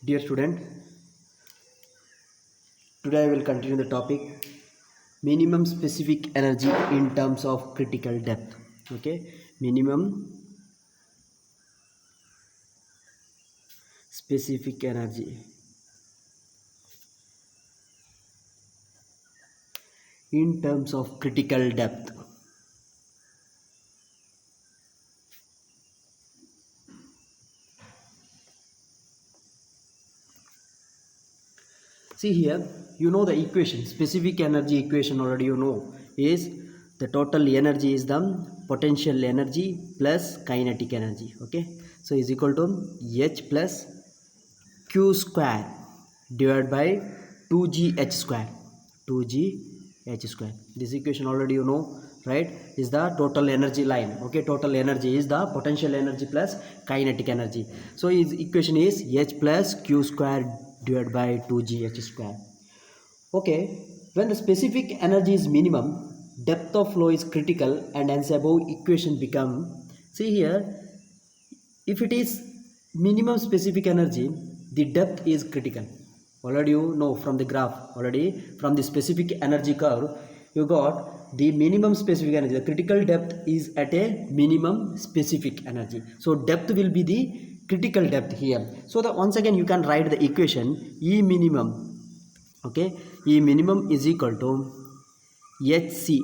Dear student, today I will continue the topic minimum specific energy in terms of critical depth. Okay, minimum specific energy in terms of critical depth. See here, you know the equation, specific energy equation already you know is the total energy is the potential energy plus kinetic energy. Okay, so is equal to H plus Q square divided by 2gh square. 2gh square. This equation already you know, right? Is the total energy line. Okay, total energy is the potential energy plus kinetic energy. So his equation is H plus Q square divided by 2gh square. Okay, when the specific energy is minimum, depth of flow is critical, and hence above equation become, see here, if it is minimum specific energy, the depth is critical. Already you know from the graph, already from the specific energy curve, you got the minimum specific energy. The critical depth is at a minimum specific energy. So depth will be the critical depth here. So the once again you can write the equation E minimum. Okay, E minimum is equal to HC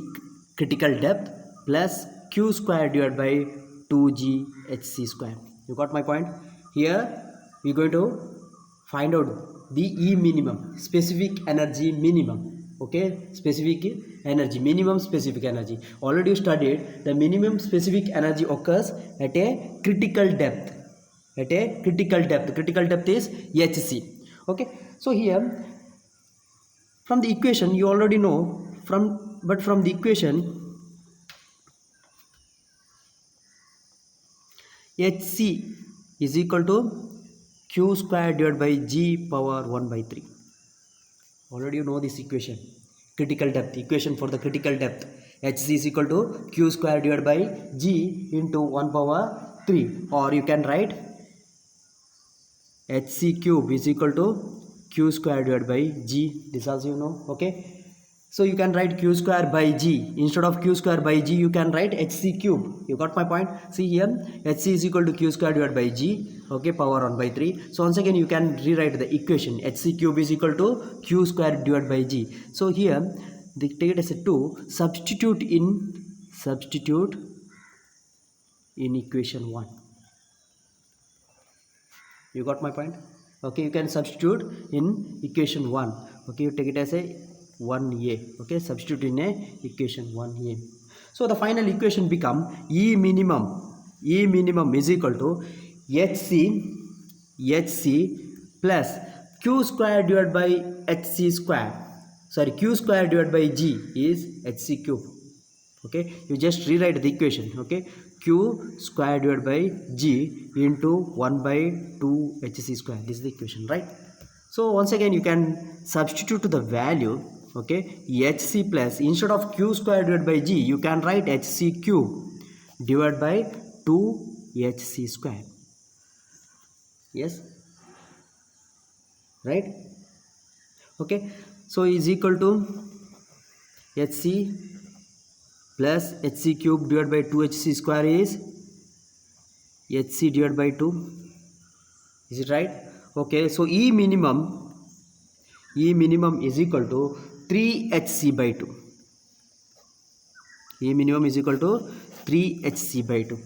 critical depth plus Q square divided by 2G HC square. You got my point? Here we are going to find out the E minimum, specific energy minimum. Okay, specific energy, minimum specific energy. Already you studied the minimum specific energy occurs at a critical depth. At a critical depth. Critical depth is HC. Okay, so here from the equation you already know from the equation HC is equal to Q square divided by G power 1 by 3. Already you know this equation. Critical depth, equation for the critical depth. HC is equal to Q square divided by G into 1 power 3. Or you can write HC cube is equal to Q square divided by G. This also you know. Okay. So you can write Q square by G. Instead of Q square by G, you can write HC cube. You got my point? See here, HC is equal to Q square divided by G. Okay, power 1 by 3. So once again, you can rewrite the equation. HC cube is equal to Q square divided by G. So here, take it as a 2. Substitute in equation 1. You got my point? Okay, you can substitute in equation 1. Okay, you take it as a 1a. Okay, substitute in a equation 1a. So the final equation become E minimum is equal to HC plus Q square divided by HC square. Sorry, Q square divided by G is HC cube. Okay, you just rewrite the equation. Okay, Q square divided by G into 1 by 2 HC square. This is the equation, right? So once again you can substitute the value. Okay, HC plus, instead of Q square divided by G, you can write HC cube divided by 2 HC square. Yes, right? Okay, so is equal to HC plus HC cube divided by 2HC square is HC divided by 2. Is it right? Okay, so E minimum is equal to 3HC by 2. E minimum is equal to 3HC by 2.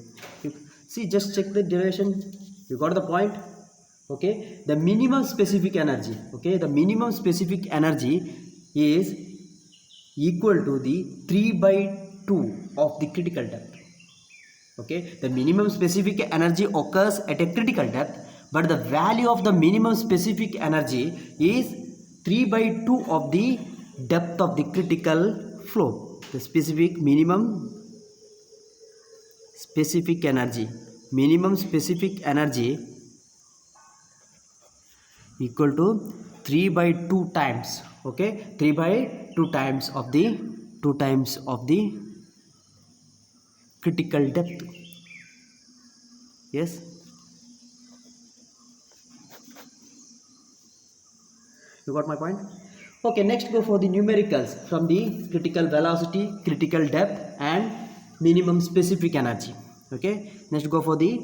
See, just check the derivation. You got the point? Okay, the minimum specific energy. Okay, the minimum specific energy is equal to the 3 by 2 of the critical depth. Okay, the minimum specific energy occurs at a critical depth, but the value of the minimum specific energy is 3 by 2 of the depth of the critical flow. The specific minimum specific energy equal to 3 by 2 times. Okay, 3 by 2 times of the critical depth. Yes, You got my point? Okay, next go for the numericals from the critical velocity, critical depth and minimum specific energy. Okay, next go for the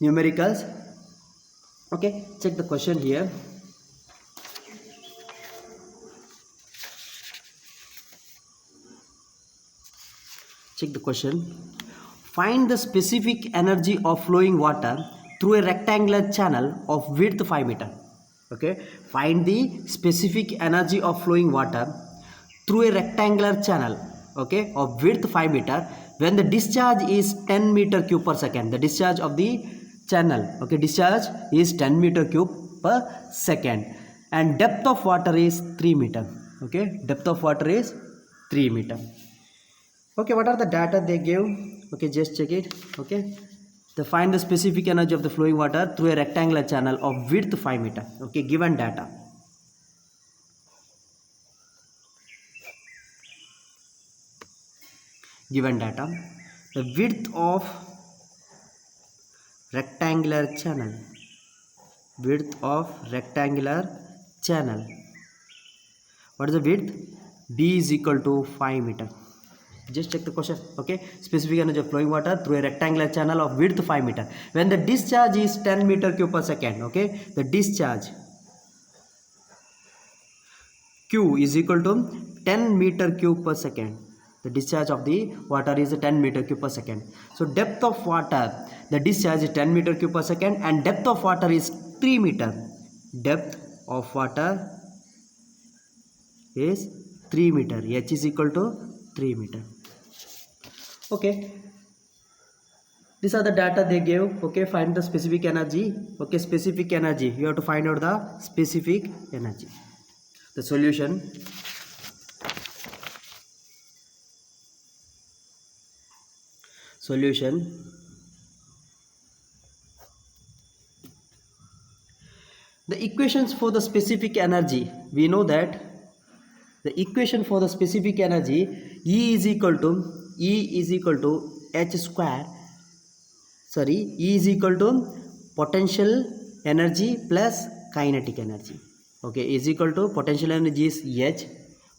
numericals. Okay, check the question here. Check the question. Find the specific energy of flowing water through a rectangular channel of width 5 meter. Okay, find the specific energy of flowing water through a rectangular channel, okay, of width 5 meter when the discharge is 10 meter cube per second. The discharge of the channel, okay, discharge is 10 meter cube per second and depth of water is 3 meter. Okay, depth of water is 3 meter. Okay, what are the data they gave? Okay, just check it. Okay, they find the specific energy of the flowing water through a rectangular channel of width 5 meter. Okay, given data. Given data, the width of rectangular channel, width of rectangular channel, what is the width? D is equal to 5 meter. Just check the question. Okay, specific energy of flowing water through a rectangular channel of width 5 meter when the discharge is 10 meter cube per second. Okay, the discharge Q is equal to 10 meter cube per second. The discharge of the water is 10 meter cube per second. So depth of water, the discharge is 10 meter cube per second and depth of water is 3 meter. Depth of water is 3 meter. H is equal to 3 meter. Okay, these are the data they gave. Okay, find the specific energy. Okay, specific energy, you have to find out the specific energy. The solution. The equations for the specific energy, we know that the equation for the specific energy E is equal to H square, E is equal to potential energy plus kinetic energy. Okay, is equal to potential energy is H,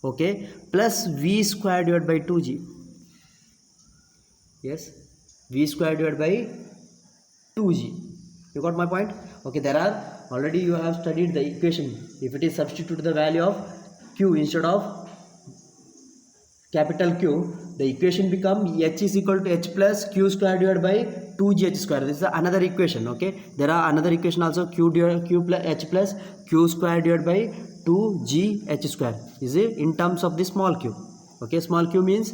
okay, plus V square divided by 2G. Yes, V square divided by 2G. You got my point? Okay, there are already you have studied the equation. If it is substitute the value of Q instead of capital Q, the equation become H is equal to H plus Q square divided by 2GH square. This is another equation. Okay, there are another equation also, Q plus H plus Q square divided by 2GH square. Is it in terms of the small q? Okay, small q means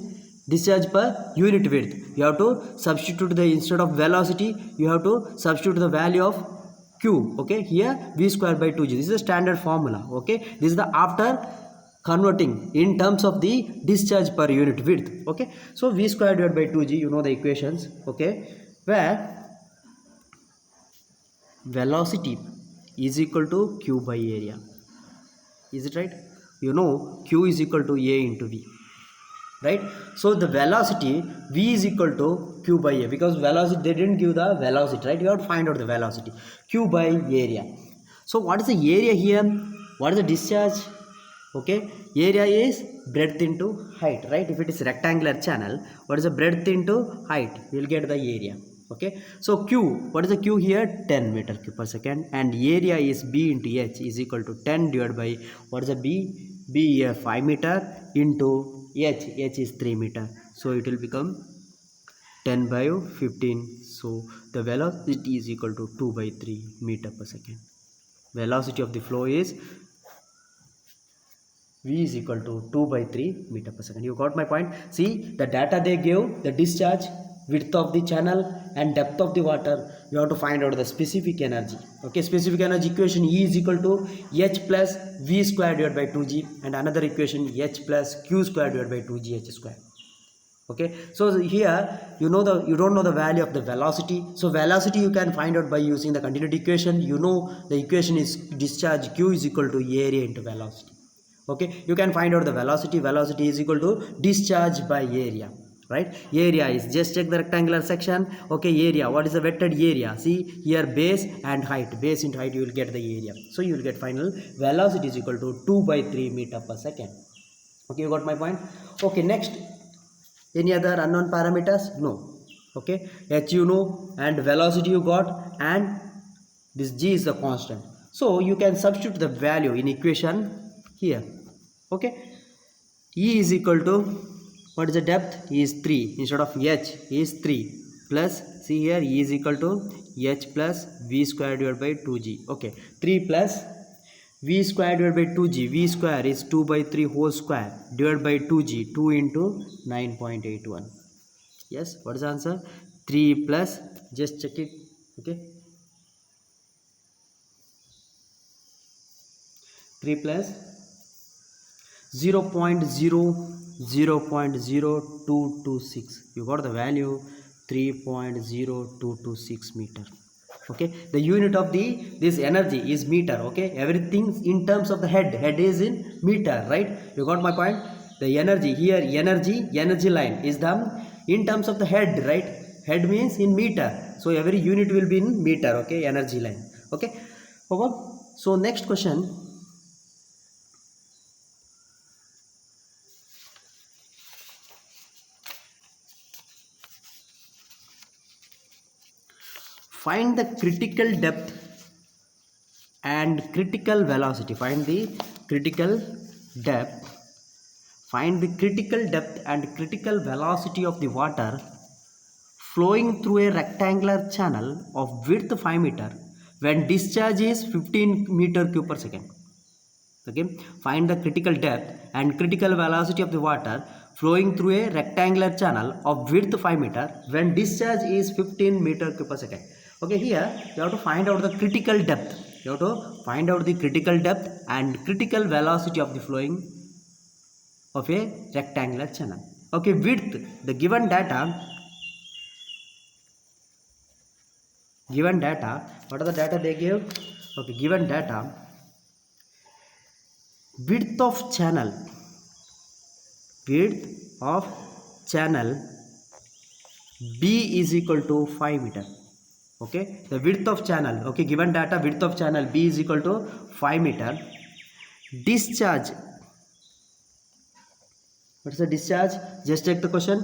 discharge per unit width. You have to substitute the, instead of velocity, you have to substitute the value of q. Okay, here V square by 2G. This is a standard formula. Okay, this is the after converting in terms of the discharge per unit width. Okay, so V square divided by 2G, you know the equations. Okay, where velocity is equal to q by area. Is it right? You know q is equal to A into V, right? So the velocity V is equal to q by A, because velocity, they didn't give the velocity, right? You have to find out the velocity, q by area. So what is the area here? What is the discharge? Okay, area is breadth into height, right? If it is rectangular channel, what is the breadth into height? You will get the area. Okay, so q, what is the q here? 10 meter cube per second, and area is B into H is equal to 10 divided by, what is the B? B here 5 meter into H is 3 meter, so it will become 10 by 15. So the velocity is equal to 2 by 3 meter per second. Velocity of the flow is V is equal to 2 by 3 meter per second. You got my point? See the data they gave, the discharge, width of the channel and depth of the water. You have to find out the specific energy. Okay, specific energy equation E is equal to H plus V square divided by 2G, and another equation H plus Q square divided by 2GH square. Okay, so here you don't know the value of the velocity. So velocity you can find out by using the continuity equation. You know the equation is discharge Q is equal to area into velocity. Okay, you can find out the velocity. Velocity is equal to discharge by area. right? Area is, just check the rectangular section. Okay, area, what is the vectored area? See here, base and height, base into height, you will get the area. So you will get final velocity is equal to 2/3 meter per second. Okay, you got my point? Okay, next, any other unknown parameters? No. Okay, h you know, and velocity you got, and this g is the constant. So you can substitute the value in equation here. Okay, E is equal to, what is the depth? E is 3, instead of h is 3, plus, see here, E is equal to h plus v square divided by 2g. Okay, 3 plus v square divided by 2g, v square is 2/3 whole square divided by 2g, 2 into 9.81. Yes, what is the answer? 3 plus, just check it. Okay, 3 plus 0.0226, you got the value 3.0226 meter. Okay, the unit of this energy is meter. Okay, everything in terms of the head is in meter, right? You got my point? The energy here, energy line is the in terms of the head, right? Head means in meter, so every unit will be in meter. Okay, energy line. Okay, over. So next question, find the critical depth and critical velocity. Find the critical depth and critical velocity of the water flowing through a rectangular channel of width 5 meter when discharge is 15 meter cube per second. Okay, find the critical depth and critical velocity of the water flowing through a rectangular channel of width 5 meter when discharge is 15 meter cube per second. Okay, here you have to find out the critical depth. You have to find out the critical depth and critical velocity of the flowing of a rectangular channel. Okay, width, the given data, what are the data they give? Okay, given data, width of channel B is equal to 5 meter. Okay, the width of channel. Okay, given data, width of channel B is equal to 5 meter. Discharge, what is the discharge? Just check the question.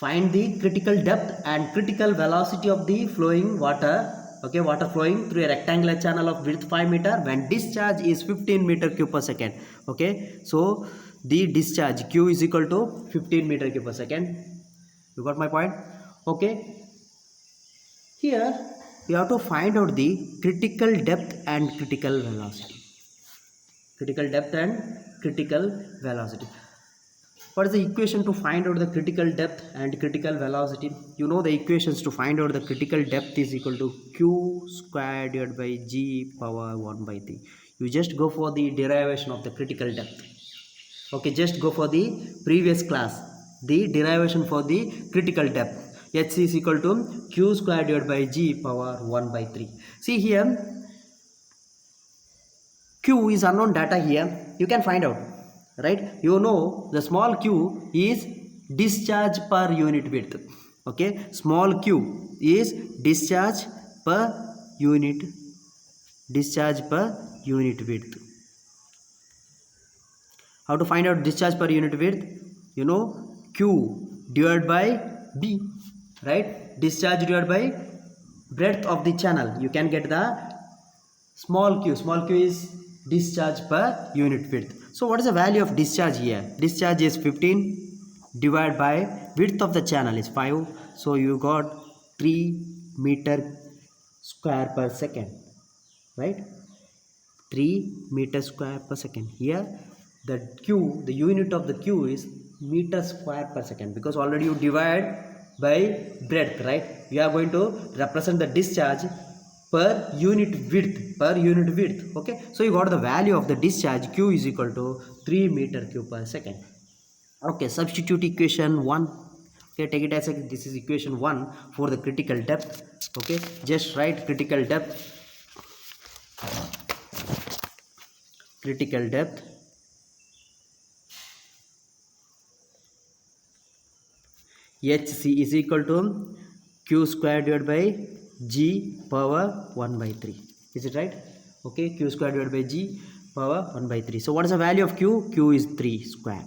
Find the critical depth and critical velocity of the flowing water. Okay, water flowing through a rectangular channel of width 5 meter when discharge is 15 meter cube per second. Okay, so the discharge Q is equal to 15 meter cube per second. You got my point? Okay, here you have to find out the critical depth and critical velocity. What is the equation to find out the critical depth and critical velocity? You know the equations to find out the critical depth is equal to Q square divided by G power 1/3. You just go for the derivation of the critical depth. Okay, just go for the previous class, the derivation for the critical depth. H is equal to Q square divided by G power 1/3. See here, Q is unknown data here. You can find out, right? You know the small q is discharge per unit width. Okay, small q is discharge per unit width. How to find out discharge per unit width? You know, q divided by b, right? Discharge divided by breadth of the channel. You can get the small q is discharge per unit width. So what is the value of discharge here? Discharge is 15 divided by width of the channel is 5. So you got 3 meter square per second, right? 3 meter square per second. Here the unit of the q is meter square per second, because already you divide by breadth, right? We are going to represent the discharge per unit width. Okay, so you got the value of the discharge q is equal to 3 meter cube per second. Okay, substitute equation 1. Okay, take it as this is equation 1 for the critical depth. Okay, just write critical depth hc is equal to q square divided by g power 1 by 3. Is it right? Okay, q square divided by g power 1 by 3. So what is the value of q? Q is 3 square.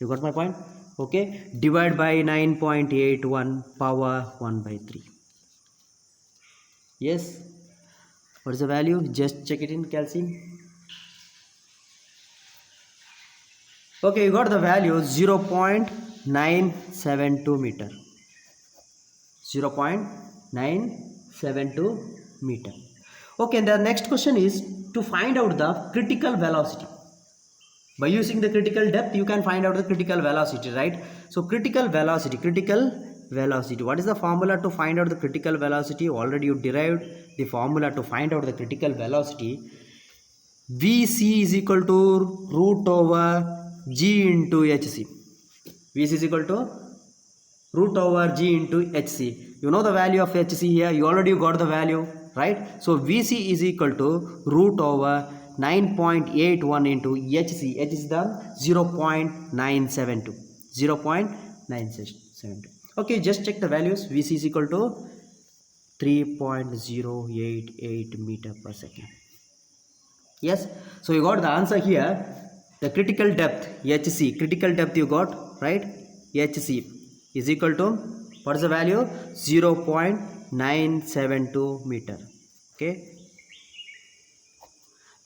You got my point? Okay, divide by 9.81 power 1 by 3. Yes, what is the value? Just check it in calcium. Okay, you got the value 0.972 meter. 0.972 meter. Okay, and the next question is to find out the critical velocity. By using the critical depth, you can find out the critical velocity, right? So critical velocity. What is the formula to find out the critical velocity? Already you derived the formula to find out the critical velocity. Vc is equal to root over g into hc. Vc is equal to root over g into hc. You know the value of hc here. You already got the value, right? So vc is equal to root over 9.81 into hc. H is the 0.972. 0.972. Okay, just check the values. Vc is equal to 3.088 meter per second. Yes, so you got the answer here. The critical depth hc, critical depth you got, right? Hc is equal to, what is the value? 0.972 meter. Okay,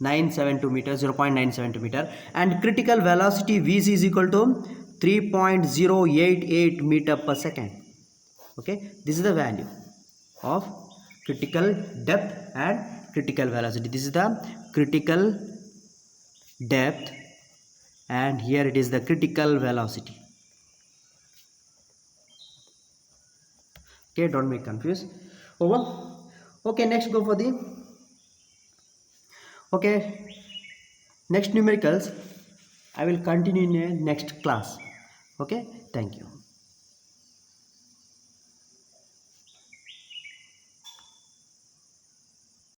972 meter, 0.972 meter. And critical velocity vc is equal to 3.088 meter per second. Okay, this is the value of critical depth and critical velocity. This is the critical depth and here it is the critical velocity. Okay, don't make confused. Over. Okay, next go for the next numericals. I will continue in a next class. Okay, thank you.